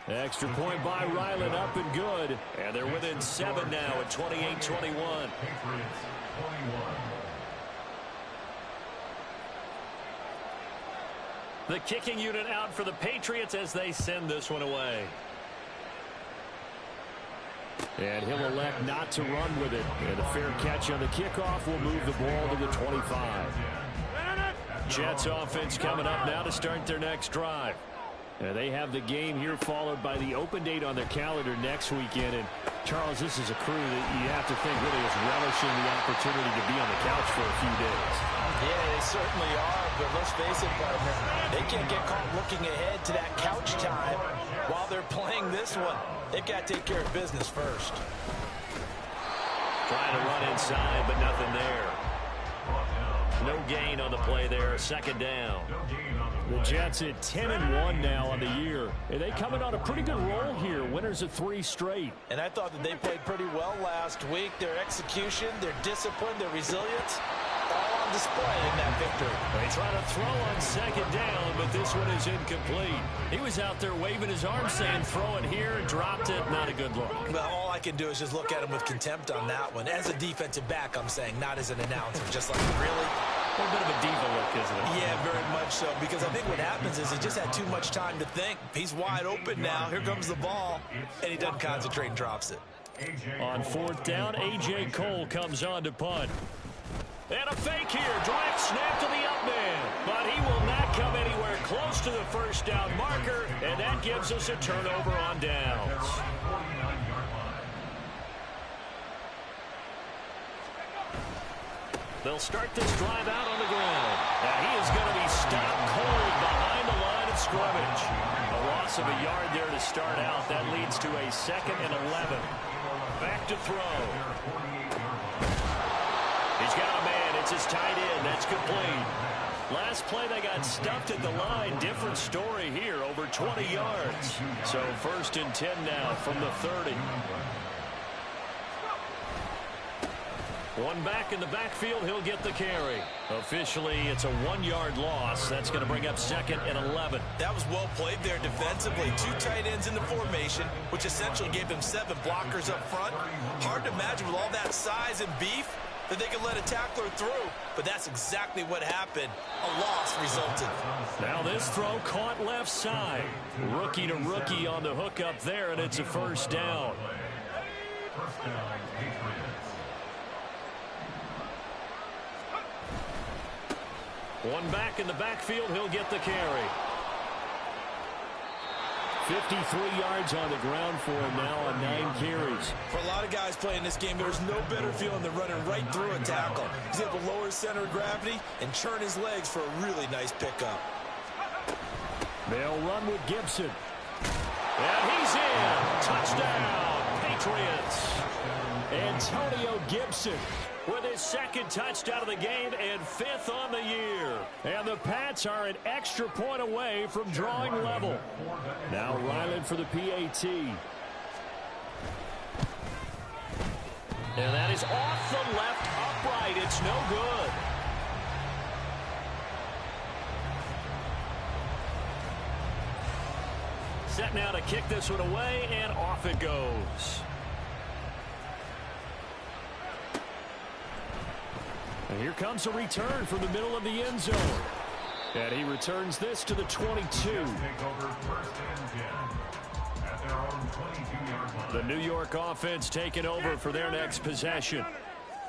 Extra point by Ryland, up and good. And they're within 7 now at 28-21. The kicking unit out for the Patriots as they send this one away. And he'll elect not to run with it. And a fair catch on the kickoff will move the ball to the 25. Jets offense coming up now to start their next drive. And they have the game here followed by the open date on their calendar next weekend. And, Charles, this is a crew that you have to think really is relishing the opportunity to be on the couch for a few days. Yeah, they certainly are. But let's face it, partner, they can't get caught looking ahead to that couch time while they're playing this one. They've got to take care of business first. Trying to run inside, but nothing there. No gain on the play there. Second down. The Jets at 10-1 now on the year. And they coming on a pretty good roll here. Winners of 3 straight. And I thought that they played pretty well last week. Their execution, their discipline, their resilience, all on display in that victory. They try to throw on second down, but this one is incomplete. He was out there waving his arm saying throw it here, dropped it. Not a good look. Well, all I can do is just look at him with contempt on that one. As a defensive back, I'm saying, not as an announcer. Just like, really? A little bit of a diva look, isn't it? Yeah, very much so. Because I think what happens is he just had too much time to think. He's wide open now. Here comes the ball. And he doesn't concentrate and drops it. On 4th down, A.J. Cole comes on to punt. And a fake here. Direct snap to the up man. But he will not come anywhere close to the first down marker. And that gives us a turnover on downs. They'll start this drive out on the ground. And he is going to be stopped cold behind the line of scrimmage. A loss of a yard there to start out. That leads to a 2nd and 11. Back to throw. He's got a man. It's his tight end. That's complete. Last play they got stuffed at the line. Different story here. Over 20 yards. So 1st and 10 now from the 30. One back in the backfield. He'll get the carry. Officially, it's a 1-yard loss. That's going to bring up 2nd and 11. That was well played there defensively. 2 tight ends in the formation, which essentially gave them 7 blockers up front. Hard to imagine with all that size and beef that they could let a tackler through. But that's exactly what happened. A loss resulted. Now this throw caught left side. Rookie to rookie on the hook up there, and it's a 1st down. One back in the backfield. He'll get the carry. 53 yards on the ground for him now on 9 carries. For a lot of guys playing this game, there's no better feeling than running right through a tackle. He's able to lower his center of gravity and churn his legs for a really nice pickup. They'll run with Gibson. And he's in. Touchdown, Patriots. Antonio Gibson with his 2nd touchdown of the game and 5th on the year. And the Pats are an extra point away from drawing level. Now Ryland for the PAT. And that is off the left upright. It's no good. Set now to kick this one away, and off it goes. And here comes a return from the middle of the end zone. And he returns this to the 22. The New York offense taking over for their next possession.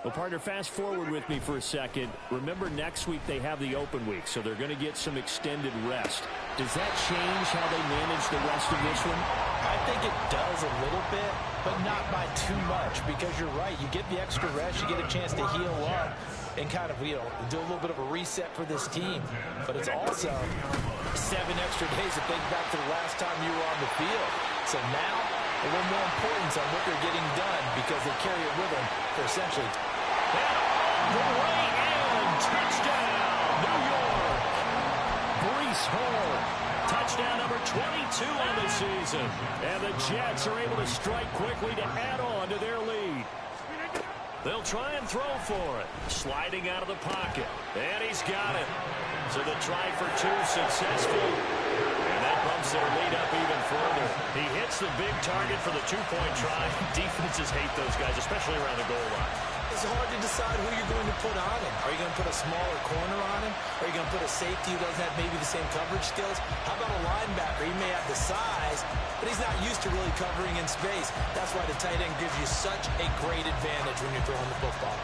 Well, partner, fast forward with me for a second. Remember, next week they have the open week, so they're going to get some extended rest. Does that change how they manage the rest of this one? I think it does a little bit, but not by too much, because you're right. You get the extra rest, you get a chance to heal up and kind of, do a little bit of a reset for this team. But it's also 7 extra days to think back to the last time you were on the field. So now, a little more importance on what they're getting done because they carry it with them for essentially. Great and touchdown, New York. Breece Hall, touchdown number 22 on the season. And the Jets are able to strike quickly to add on to their lead. They'll try and throw for it. Sliding out of the pocket. And he's got it. So the try for 2 successful. And that bumps their lead up even further. He That's the big target for the two-point try. Defenses hate those guys, especially around the goal line. It's hard to decide who you're going to put on him. Are you going to put a smaller corner on him? Are you going to put a safety who doesn't have maybe the same coverage skills? How about a linebacker? He may have the size, but he's not used to really covering in space. That's why the tight end gives you such a great advantage when you're throwing the football.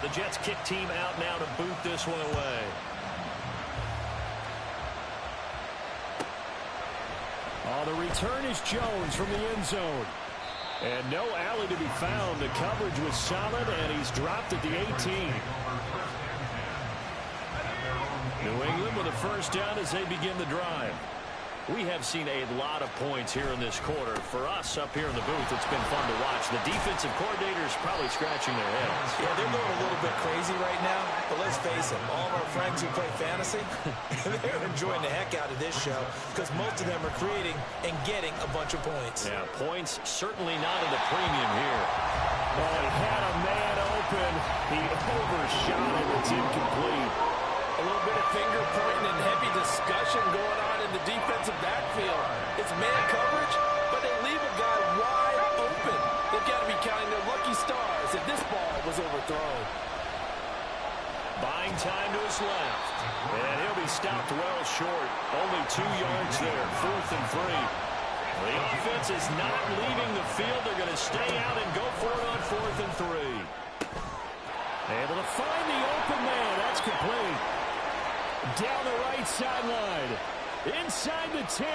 The Jets kick team out now to boot this one away. Oh, the return is Jones from the end zone. And no alley to be found. The coverage was solid, and he's dropped at the 18. New England with a first down as they begin the drive. We have seen a lot of points here in this quarter. For us up here in the booth, it's been fun to watch. The defensive coordinators probably scratching their heads. Yeah, they're going a little bit crazy right now. But let's face it, all of our friends who play fantasy, they're enjoying the heck out of this show because most of them are creating and getting a bunch of points. Yeah, points certainly not at a premium here. Oh, he had a man open. He overshot it. It's incomplete. A little bit of finger pointing and heavy discussion going on in the defensive backfield. It's man coverage, but they leave a guy wide open. They've got to be counting their lucky stars if this ball was overthrown. Buying time to his left. And he'll be stopped well short. Only 2 yards there, 4th and 3. The offense is not leaving the field. They're going to stay out and go for it on 4th and 3. Able to find the open man. That's complete. Down the right sideline. Inside the 10.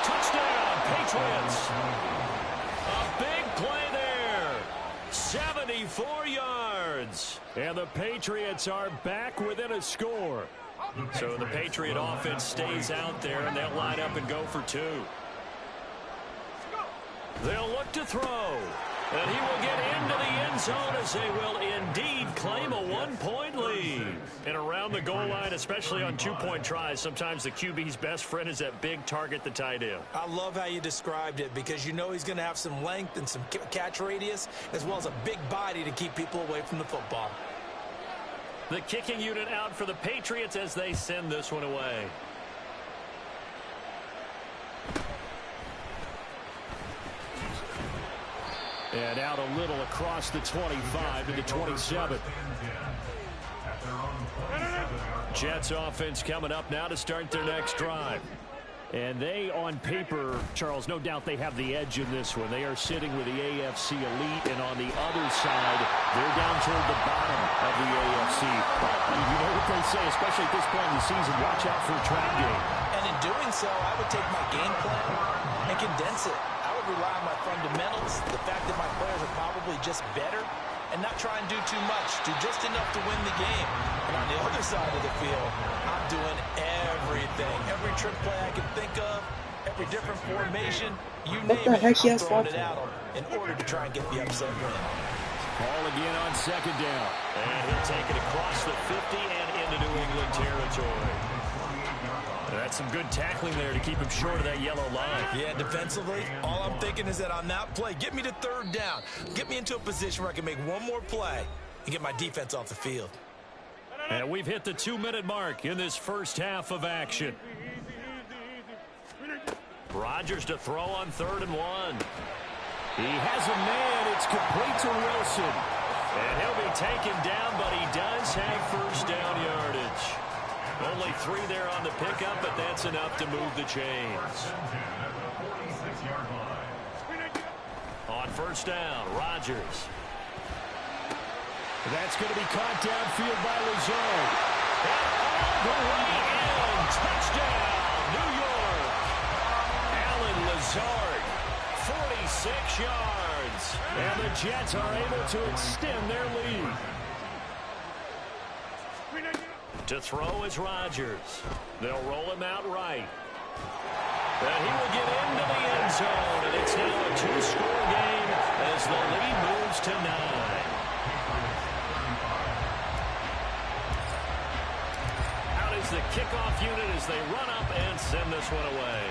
Touchdown, Patriots. A big play there. 74 yards. And the Patriots are back within a score. So the Patriot offense stays out there, and they'll line up and go for 2. They'll look to throw. And he will get into the end zone as they will indeed claim a 1-point lead. And around the goal line, especially on 2-point tries, sometimes the QB's best friend is that big target, the tight end. I love how you described it because you know he's going to have some length and some catch radius as well as a big body to keep people away from the football. The kicking unit out for the Patriots as they send this one away. And out a little across the 25 to the 27. Jets offense coming up now to start their next drive. And they, on paper, Charles, no doubt they have the edge in this one. They are sitting with the AFC elite, and on the other side, they're down toward the bottom of the AFC. But you know what they say, especially at this point in the season, watch out for a trap game. And in doing so, I would take my game plan and condense it. I would rely on my fundamentals, the fact that my players are probably just better, and not try and do too much, do just enough to win the game. And on the other side of the field, I'm doing everything. Every trick play I can think of, every different formation, you name it, I'm throwing it at him in order to try and get the upset win. Ball again on 2nd down. And he'll take it across the 50 and into New England territory. That's some good tackling there to keep him short of that yellow line. Yeah, defensively, all I'm thinking is that on that play, get me to 3rd down. Get me into a position where I can make one more play and get my defense off the field. And we've hit the 2-minute mark in this first half of action. Rodgers to throw on 3rd and 1. He has a man. It's complete to Wilson. And he'll be taken down, but he does have first down yardage. Only 3 there on the pickup, but that's enough to move the chains. On 1st down, Rodgers. That's going to be caught downfield by Lazard. And all the way in. Touchdown, New York. Allen Lazard, 46 yards. And the Jets are able to extend their lead. To throw is Rodgers. They'll roll him out right. And he will get into the end zone. And it's now a 2-score game as the lead moves to 9. Out is the kickoff unit as they run up and send this one away.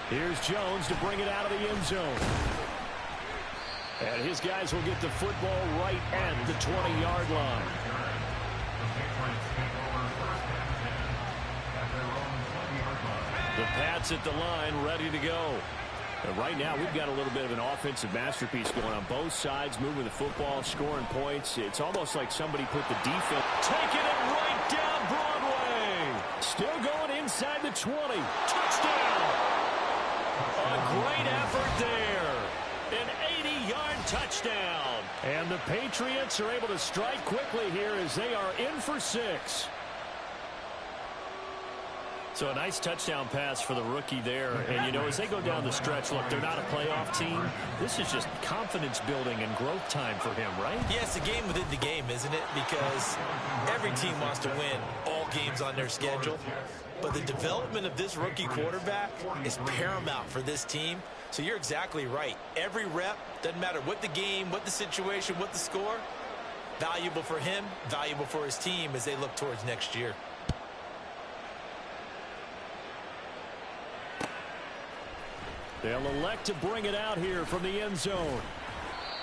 Here's Jones to bring it out of the end zone. And his guys will get the football right at the 20-yard line. The Pats at the line, ready to go. And right now, we've got a little bit of an offensive masterpiece going on both sides, moving the football, scoring points. It's almost like somebody put the defense. Taking it right down Broadway. Still going inside the 20. Touchdown. A great effort there. An 80-yard touchdown. And the Patriots are able to strike quickly here as they are in for 6. So a nice touchdown pass for the rookie there. And, you know, as they go down the stretch, look, they're not a playoff team. This is just confidence building and growth time for him, right? Yeah, it's a game within the game, isn't it? Because every team wants to win all games on their schedule. But the development of this rookie quarterback is paramount for this team. So you're exactly right. Every rep, doesn't matter what the game, what the situation, what the score, valuable for him, valuable for his team as they look towards next year. They'll elect to bring it out here from the end zone.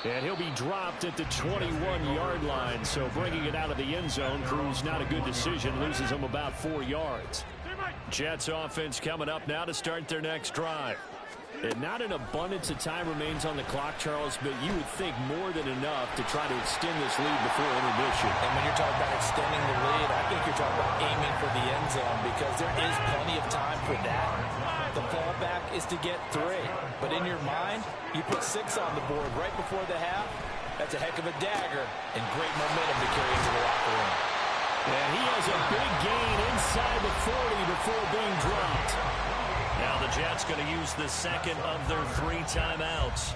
And he'll be dropped at the 21-yard line. So bringing it out of the end zone proves not a good decision. Loses him about 4 yards. Jets offense coming up now to start their next drive. And not an abundance of time remains on the clock, Charles, but you would think more than enough to try to extend this lead before intermission. And when you're talking about extending the lead, I think you're talking about aiming for the end zone because there is plenty of time for that. The fallback is to get 3. But in your mind, you put 6 on the board right before the half. That's a heck of a dagger and great momentum to carry into the locker room. And he has a big gain inside the 40 before being dropped. Now the Jets going to use the second of their 3 timeouts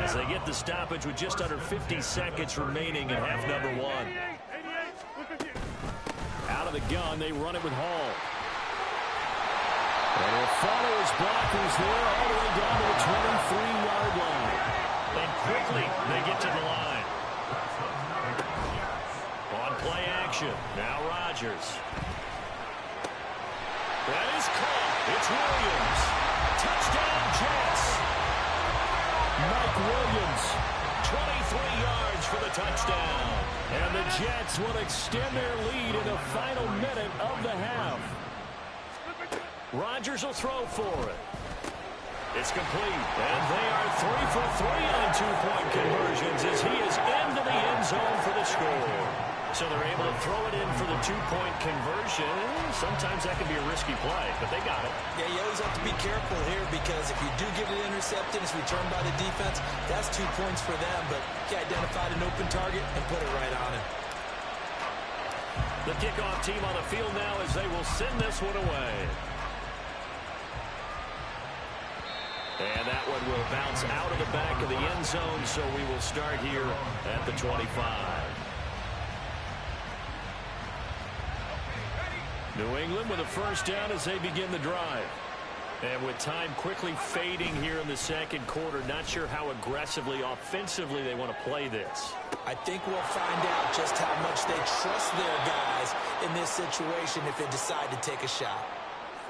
as they get the stoppage with just under 50 seconds remaining in half number 1. Out of the gun, they run it with Hall. And he'll follow his blockers there all the way down to the 23-yard line. And quickly they get to the line. On play action, now Rodgers. That is caught. It's Williams. Touchdown, Jets. Mike Williams, 23 yards for the touchdown. And the Jets will extend their lead in the final minute of the half. Rodgers will throw for it. It's complete. And they are 3 for 3 on 2-point conversions as he is into the end zone for the score. So they're able to throw it in for the 2-point conversion. Sometimes that can be a risky play, but they got it. Yeah, you always have to be careful here because if you do get it intercepted, it's returned by the defense, that's 2 points for them. But he identified an open target and put it right on it. The kickoff team on the field now as they will send this one away. And that one will bounce out of the back of the end zone, so we will start here at the 25. New England with a first down as they begin the drive. And with time quickly fading here in the second quarter, not sure how aggressively, offensively they want to play this. I think we'll find out just how much they trust their guys in this situation if they decide to take a shot.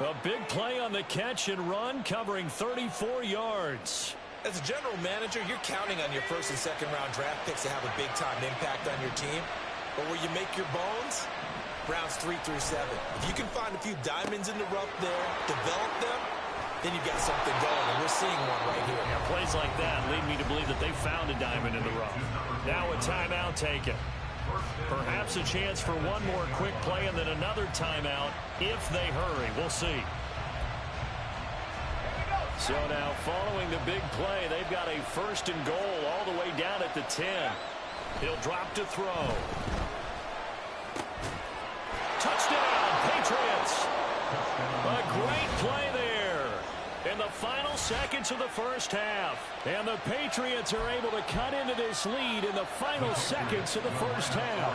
A big play on the catch and run, covering 34 yards. As a general manager, you're counting on your first and second round draft picks to have a big-time impact on your team. But where you make your bones, rounds 3 through 7. If you can find a few diamonds in the rough there, develop them, then you've got something going, and we're seeing one right here. Yeah, plays like that lead me to believe that they found a diamond in the rough. Now a timeout taken. Perhaps a chance for one more quick play and then another timeout if they hurry. We'll see. So now following the big play, they've got a first and goal all the way down at the 10. He'll drop to throw. Touchdown, Patriots. A great play there in the final seconds of the first half. And the Patriots are able to cut into this lead in the final seconds of the first half.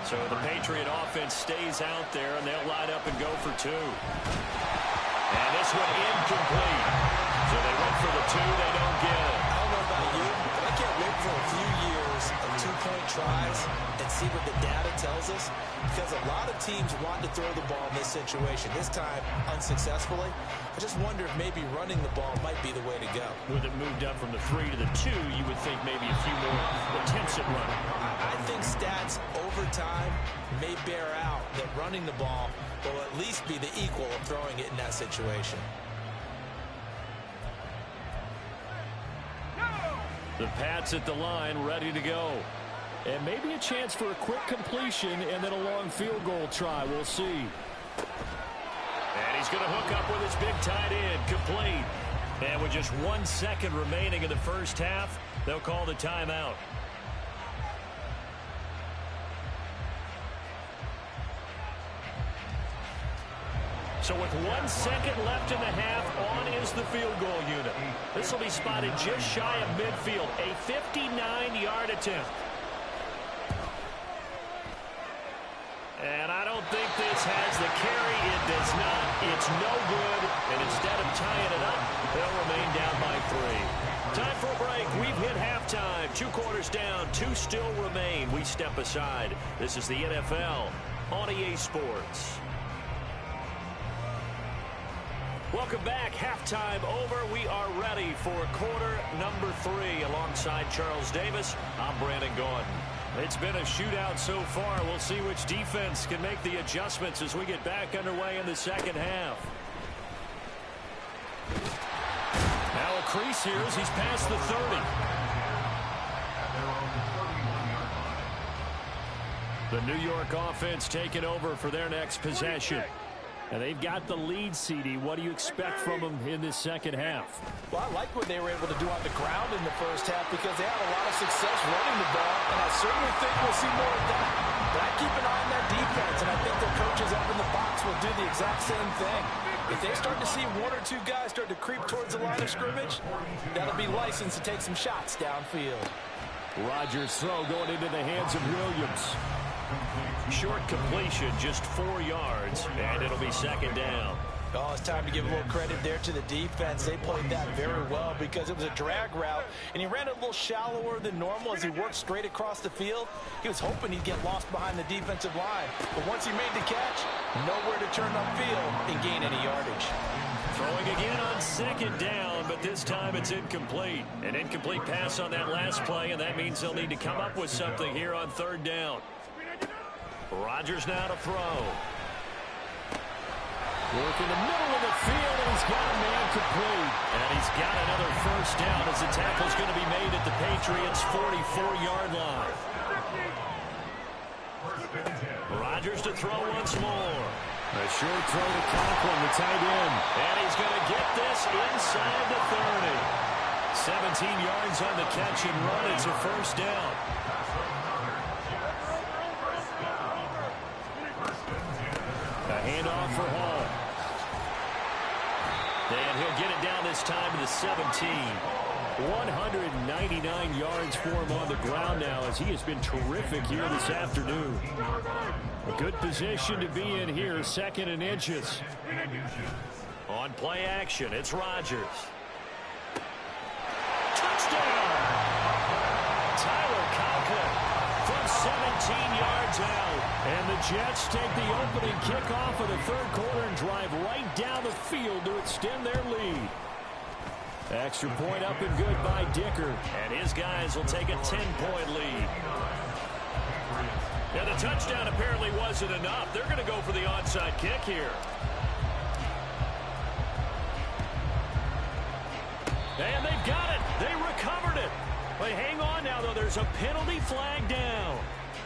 So the Patriot offense stays out there, and they'll line up and go for 2. And this one incomplete. So they went for the 2, they don't get it. I don't know about you, but I can't wait for a few years of 2 point tries and see what the data tells us, because a lot of teams want to throw the ball in this situation. This time, unsuccessfully. I just wonder if maybe running the ball might be the way to go. With it moved up from the 3 to the 2, you would think maybe a few more attempts at running. I think stats over time may bear out that running the ball will at least be the equal of throwing it in that situation. The Pats at the line, ready to go. And maybe a chance for a quick completion and then a long field goal try. We'll see. And he's going to hook up with his big tight end, complete. And with just 1 second remaining in the first half, they'll call the timeout. So with 1 second left in the half, on is the field goal unit. This will be spotted just shy of midfield, a 59-yard attempt. And I don't think this has the carry. It does not. It's no good. And instead of tying it up, they'll remain down by 3. Time for a break. We've hit halftime. 2 quarters down. 2 still remain. We step aside. This is the NFL on EA Sports. Welcome back. Halftime over. We are ready for quarter number 3. Alongside Charles Davis, I'm Brandon Gordon. It's been a shootout so far. We'll see which defense can make the adjustments as we get back underway in the second half. Now a crease here as he's past the 30. The New York offense taking over for their next possession. And they've got the lead, CD. What do you expect from them in this second half? Well, I like what they were able to do on the ground in the first half because they had a lot of success running the ball, and I certainly think we'll see more of that. But I keep an eye on that defense, and I think their coaches up in the box will do the exact same thing. If they start to see 1 or 2 guys start to creep towards the line of scrimmage, that'll be licensed to take some shots downfield. Rodgers' throw going into the hands of Williams. Short completion, just 4 yards, and it'll be second down. Oh, it's time to give a little credit there to the defense. They played that very well because it was a drag route, and he ran it a little shallower than normal as he worked straight across the field. He was hoping he'd get lost behind the defensive line, but once he made the catch, nowhere to turn upfield and gain any yardage. Throwing again on second down, but this time it's incomplete. An incomplete pass on that last play, and that means they'll need to come up with something here on third down. Rodgers now to throw. Work in the middle of the field, and he's got a man complete. And he's got another first down as the tackle's going to be made at the Patriots' 44-yard line. Rodgers to throw once more. A short throw to Conklin, the tight end. And he's going to get this inside the 30. 17 yards on the catch and run. It's a first down. A handoff for Hall. And he'll get it down this time to the 17. 199 yards for him on the ground now as he has been terrific here this afternoon. A good position to be in here, 2nd and inches. On play action, it's Rodgers. Touchdown! Tyler Conklin from 17 yards out. And the Jets take the opening kickoff of the third quarter and drive right down the field to extend their lead. Extra point up and good by Dicker. And his guys will take a 10-point lead. Yeah, the touchdown apparently wasn't enough. They're going to go for the onside kick here. And they've got it. They recovered it. But hang on now, though. There's a penalty flag down.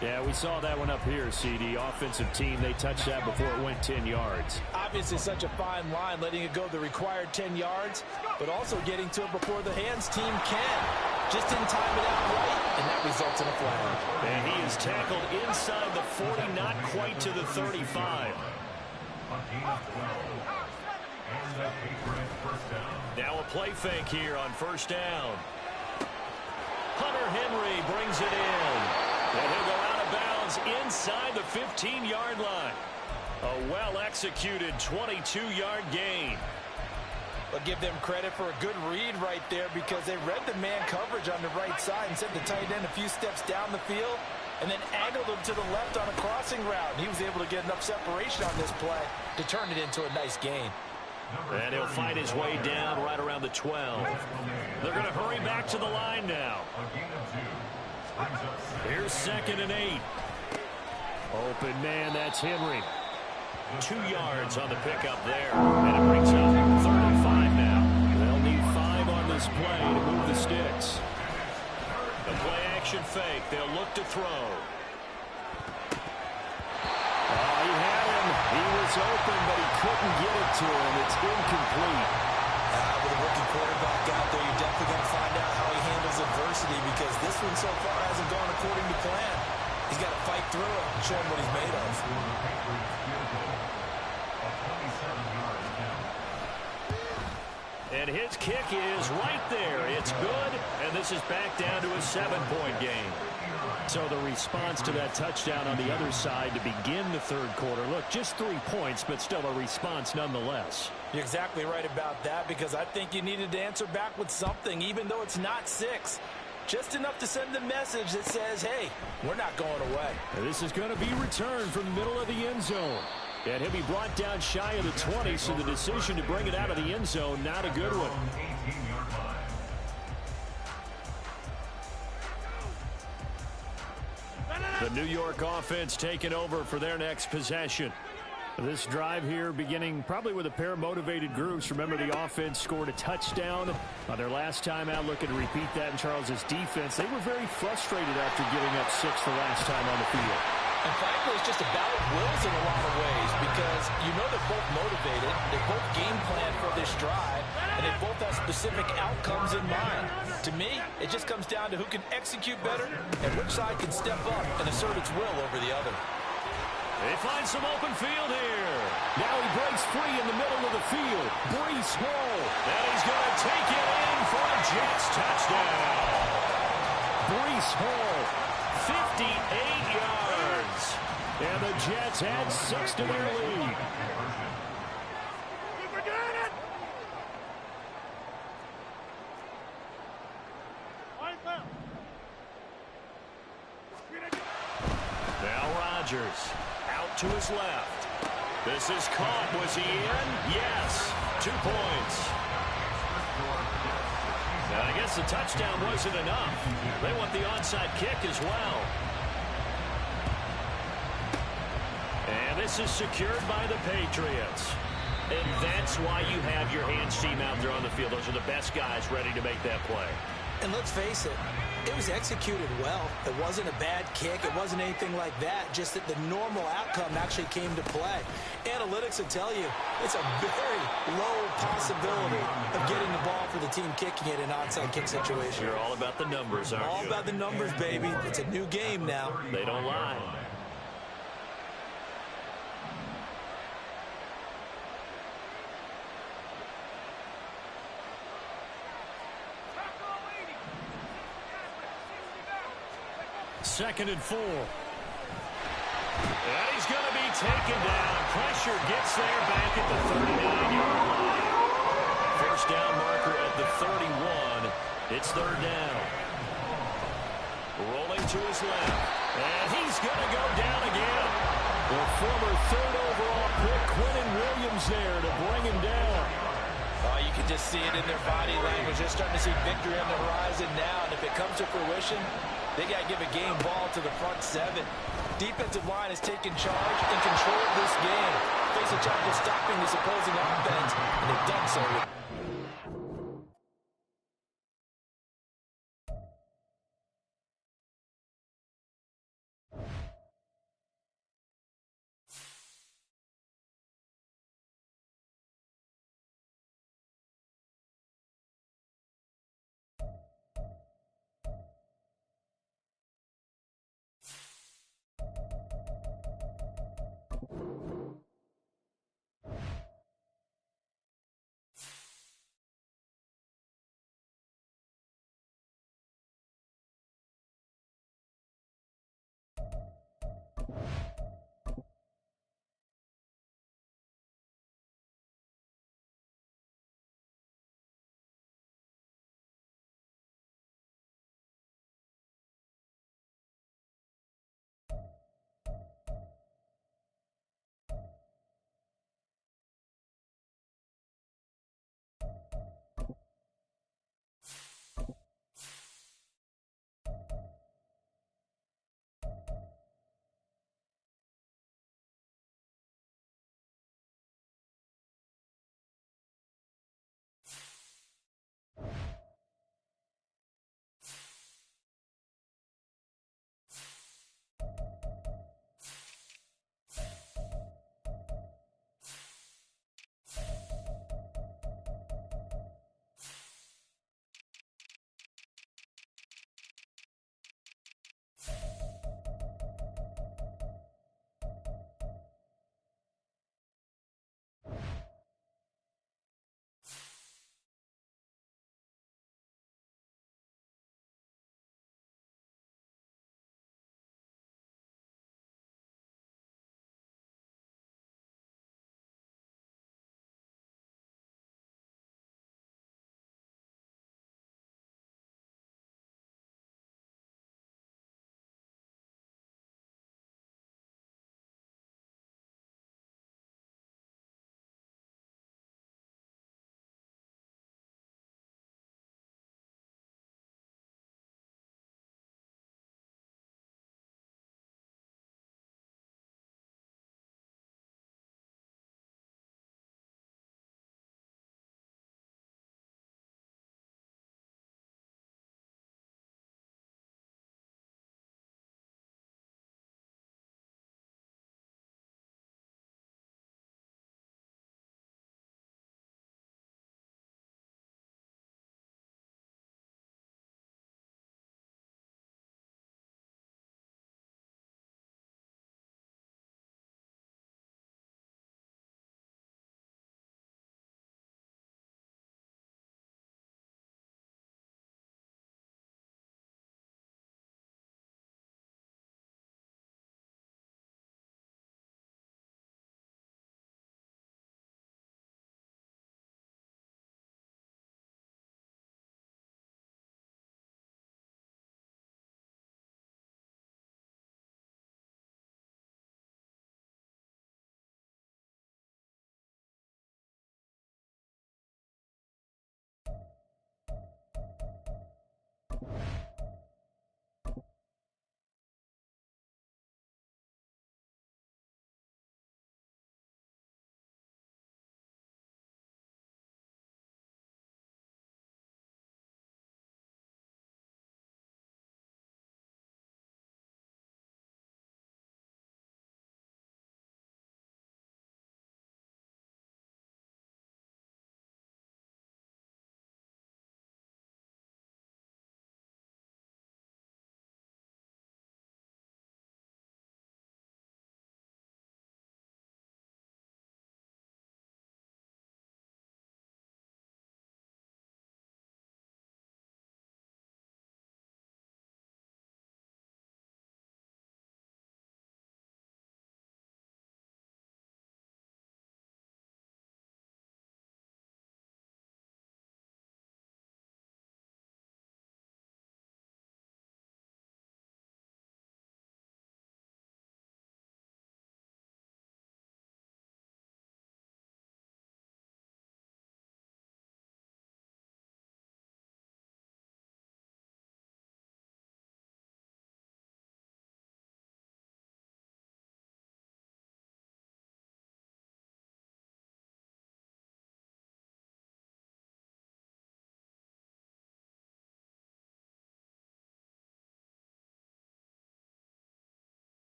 Yeah, we saw that one up here, CD. Offensive team, they touched that before it went 10 yards. Obviously such a fine line, letting it go the required 10 yards, but also getting to it before the hands team can. Just didn't time it out right, and that results in a flag. And he is tackled inside the 40, not quite to the 35. Now a play fake here on first down. Hunter Henry brings it in. And he'll go out of bounds inside the 15-yard line. A well-executed 22-yard gain. But give them credit for a good read right there because they read the man coverage on the right side and sent the tight end a few steps down the field and then angled him to the left on a crossing route. And he was able to get enough separation on this play to turn it into a nice gain. And he'll fight his way down right around the 12. They're going to hurry back to the line now. Here's 2nd and 8. Open man, that's Henry. 2 yards on the pickup there. And it brings up 3rd and 5 now. They'll need 5 on this play to move the sticks. The play action fake. They'll look to throw. He had him. He was open, but he couldn't get it to him. It's incomplete. With a rookie quarterback out there, you're definitely going to find out how he handles adversity because this one so far hasn't gone according to plan. He's got to fight through it and show him what he's made of. And his kick is right there. It's good, and this is back down to a 7-point game. So the response to that touchdown on the other side to begin the 3rd quarter. Look, just 3 points, but still a response nonetheless. You're exactly right about that because I think you needed to answer back with something, even though it's not 6. Just enough to send the message that says, hey, we're not going away. And this is going to be returned from the middle of the end zone. And he'll be brought down shy of the 20, so the decision to bring it out of the end zone, not a good one. The New York offense taking over for their next possession. This drive here beginning probably with a pair of motivated groups. Remember, the offense scored a touchdown on their last time out, looking to repeat that in Charles's defense. They were very frustrated after giving up 6 the last time on the field. And frankly, it's just a battle of wills in a lot of ways because you know they're both motivated, they both game plan for this drive, and they both have specific outcomes in mind. To me, it just comes down to who can execute better and which side can step up and assert its will over the other. They find some open field here. Now he breaks free in the middle of the field. Breece Hall. And he's going to take it in for a Jets touchdown. Breece Hall, 58 yards. And the Jets add 6 to their lead. Now Rodgers. To his left. This is caught. Was he in? Yes. 2 points. Now, I guess the touchdown wasn't enough. They want the onside kick as well. And this is secured by the Patriots. And that's why you have your hands team out there on the field. Those are the best guys ready to make that play. And let's face it, it was executed well. It wasn't a bad kick. It wasn't anything like that. Just that the normal outcome actually came to play. Analytics will tell you it's a very low possibility of getting the ball for the team kicking it in an onside kick situation. You're all about the numbers, aren't you? All about the numbers, baby. It's a new game now. They don't lie. Second and 4. And he's going to be taken down. Pressure gets there back at the 39-yard line. First down marker at the 31. It's 3rd down. Rolling to his left. And he's going to go down again. The former 3rd overall pick, Quentin Williams, there to bring him down. Oh, you can just see it in their body language. They're starting to see victory on the horizon now. And if it comes to fruition, they got to give a game ball to the front 7. Defensive line has taken charge and control of this game. Face a challenge of stopping this opposing offense, and they've done so with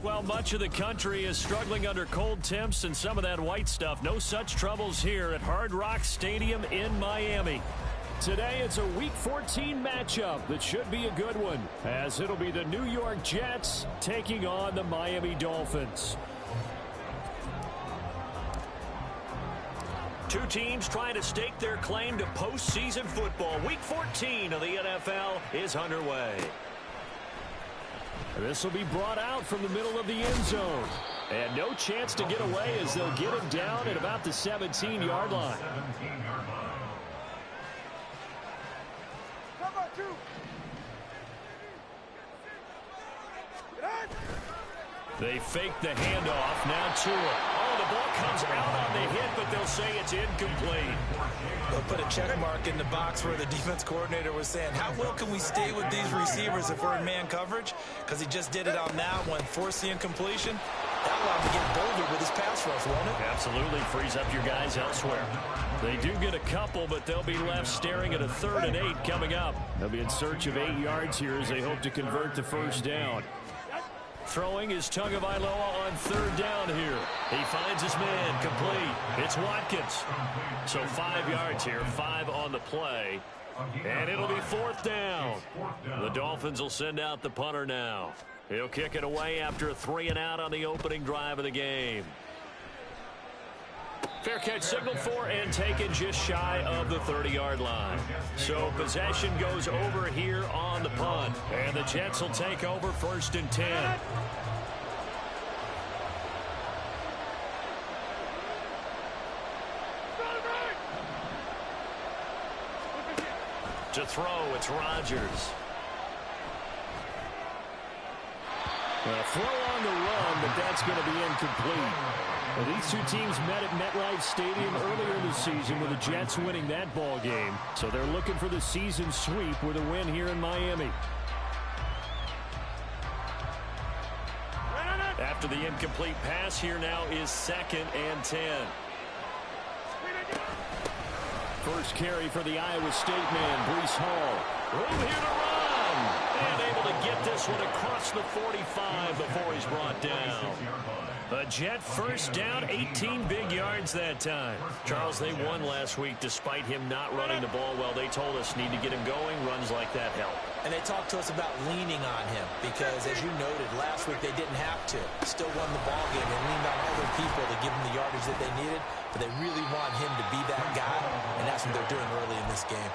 Well, much of the country is struggling under cold temps and some of that white stuff. No such troubles here at Hard Rock Stadium in Miami. Today, it's a Week 14 matchup that should be a good one, as it'll be the New York Jets taking on the Miami Dolphins. Two teams trying to stake their claim to postseason football. Week 14 of the NFL is underway. This will be brought out from the middle of the end zone. And no chance to get away as they'll get him down at about the 17-yard line. They fake the handoff. Now Tua. Oh, the ball comes out on the hit, but they'll say it's incomplete. They'll put a check mark in the box where the defense coordinator was saying, how well can we stay with these receivers if we're in man coverage? Because he just did it on that one, forced the incompletion. That allowed him to get bolder with his pass rush, won't it? Absolutely frees up your guys elsewhere. They do get a couple, but they'll be left staring at a 3rd and 8 coming up. They'll be in search of 8 yards here as they hope to convert the first down. Throwing is Tagovailoa on 3rd down here. He finds his man complete. It's Watkins. So 5 yards here, 5 on the play. And it'll be 4th down. The Dolphins will send out the punter now. He'll kick it away after a 3-and-out on the opening drive of the game. Fair catch signaled for and taken just shy of the 30-yard line. So possession goes over here on the punt. And the Jets will take over 1st and 10. To throw, it's Rodgers. A throw on the run, but that's going to be incomplete. Well, these two teams met at MetLife Stadium earlier in the season with the Jets winning that ball game. So they're looking for the season sweep with a win here in Miami. After the incomplete pass, here now is 2nd and 10. First carry for the Iowa State man, Breece Hall. Room here to run. And able to get this one across the 45 before he's brought down. A Jet first down, 18 big yards that time. Charles, they won last week despite him not running the ball well. They told us need to get him going. Runs like that help. And they talked to us about leaning on him because, as you noted, last week they didn't have to. Still won the ball game. They leaned on other people to give them the yardage that they needed. but they really want him to be that guy, and that's what they're doing early in this game.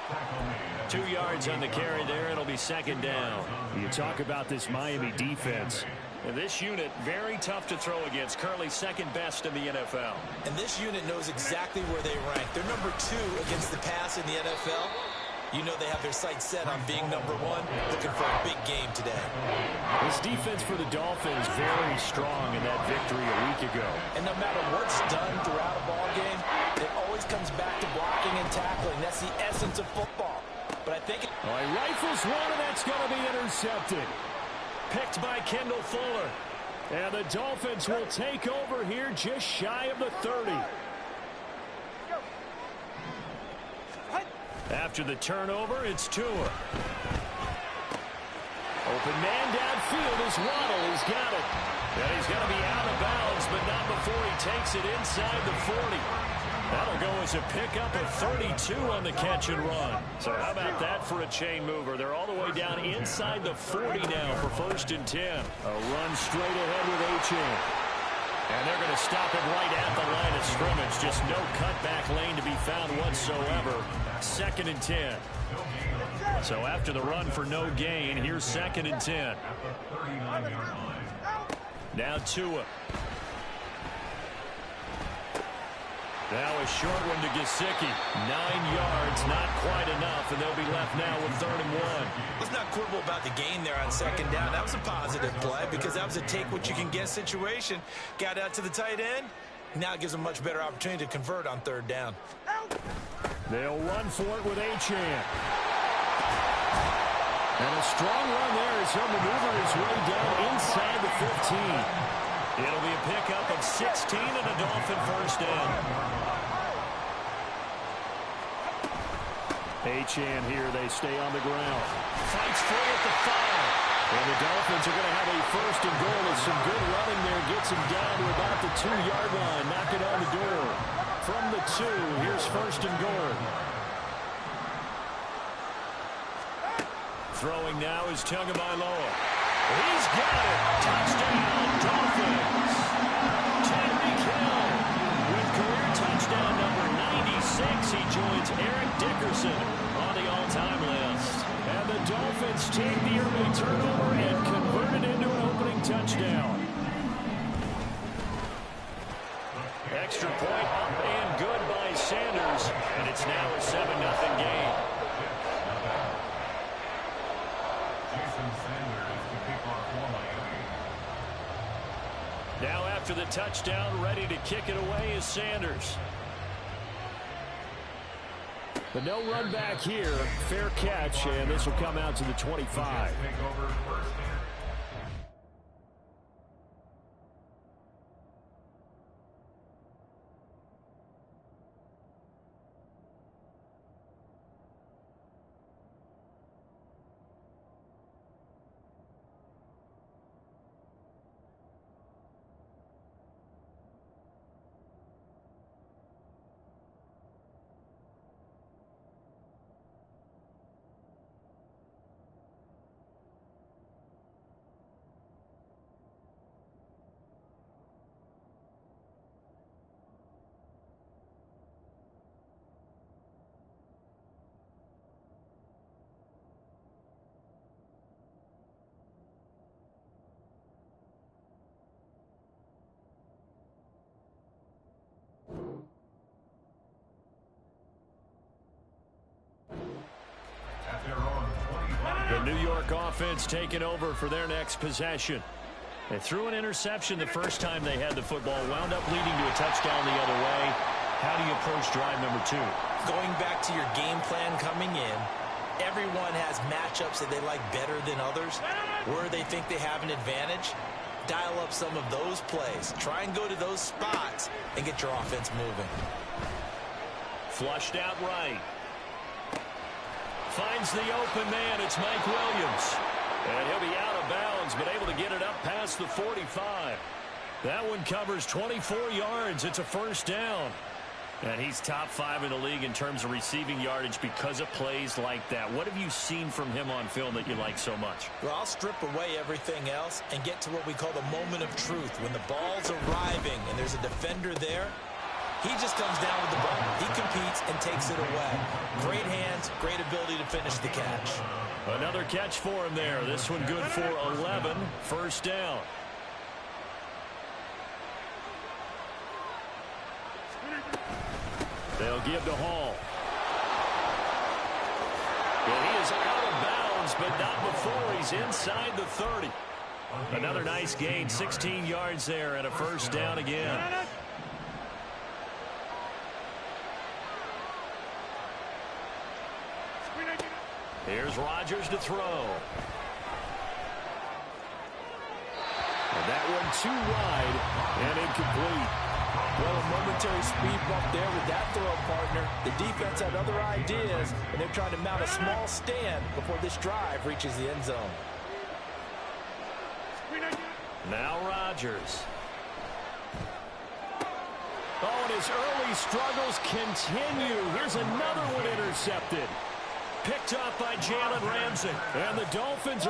2 yards on the carry there. It'll be second down. You talk about this Miami defense. And this unit, very tough to throw against. Currently second best in the NFL. And this unit knows exactly where they rank. They're number 2 against the pass in the NFL. You know they have their sights set on being number 1, looking for a big game today. This defense for the Dolphins very strong in that victory a week ago. And no matter what's done throughout a ball game, it always comes back to blocking and tackling. That's the essence of football. But I think... Oh, he rifles one, and that's going to be intercepted. Picked by Kendall Fuller. And the Dolphins will take over here just shy of the 30. After the turnover, it's Tua. Open man downfield is Waddle. He's got it. And he's going to be out of bounds, but not before he takes it inside the 40. That'll go as a pickup of 32 on the catch and run. So how about that for a chain mover? They're all the way down inside the 40 now for 1st and 10. A run straight ahead with Achane. And they're going to stop it right at the line of scrimmage. Just no cutback lane to be found whatsoever. 2nd and 10. So after the run for no gain, here's 2nd and 10. Now Tua. Now a short one to Gesicki. 9 yards, not quite enough, and they'll be left now with 3rd and 1. Let's not quibble about the gain there on 2nd down. That was a positive play because that was a take-what-you-can-get situation. Got out to the tight end. Now it gives them a much better opportunity to convert on 3rd down. They'll run for it with Achane. And a strong run there as he'll maneuver his way down inside the 15. It'll be a pickup of 16 and a Dolphin 1st down. Achane here, they stay on the ground. Fights free at the 5. And the Dolphins are going to have a 1st and goal with some good running there. Gets him down to about the 2-yard line. Knock it on the door. From the 2, here's 1st and goal. Throwing now is Tagovailoa. He's got it. Touchdown, Dolphins. Tyreek Hill with career touchdown number 96. He joins Eric Dickerson on the all-time list. And the Dolphins take the early turnover and convert it into an opening touchdown. Extra point up and good by Sanders. And it's now a 7-0 game. Now after the touchdown, ready to kick it away is Sanders. But no run back here. Fair catch, and this will come out to the 25. The New York offense taking over for their next possession. They threw an interception the first time they had the football, wound up leading to a touchdown the other way. How do you approach drive number 2? Going back to your game plan coming in, everyone has matchups that they like better than others, where they think they have an advantage. Dial up some of those plays. Try and go to those spots and get your offense moving. Flushed out right. Finds the open man. It's Mike Williams. And he'll be out of bounds, but able to get it up past the 45. That one covers 24 yards. It's a 1st down. And he's top 5 in the league in terms of receiving yardage because of plays like that. What have you seen from him on film that you like so much? Well, I'll strip away everything else and get to what we call the moment of truth. When the ball's arriving and there's a defender there, He just comes down with the ball. He competes and takes it away. Great hands, great ability to finish the catch. Another catch for him there. This one good for 11. First down. They'll give to Hall. And he is out of bounds, but not before he's inside the 30. Another nice gain, 16 yards there, and a first down again. Here's Rodgers to throw. And that one too wide and incomplete. Well, a momentary speed bump there with that throw, partner. The defense had other ideas, and they're trying to mount a small stand before this drive reaches the end zone. Now Rodgers. Oh, and his early struggles continue. Here's another one intercepted. Picked up by Jalen Ramsey. And the Dolphins are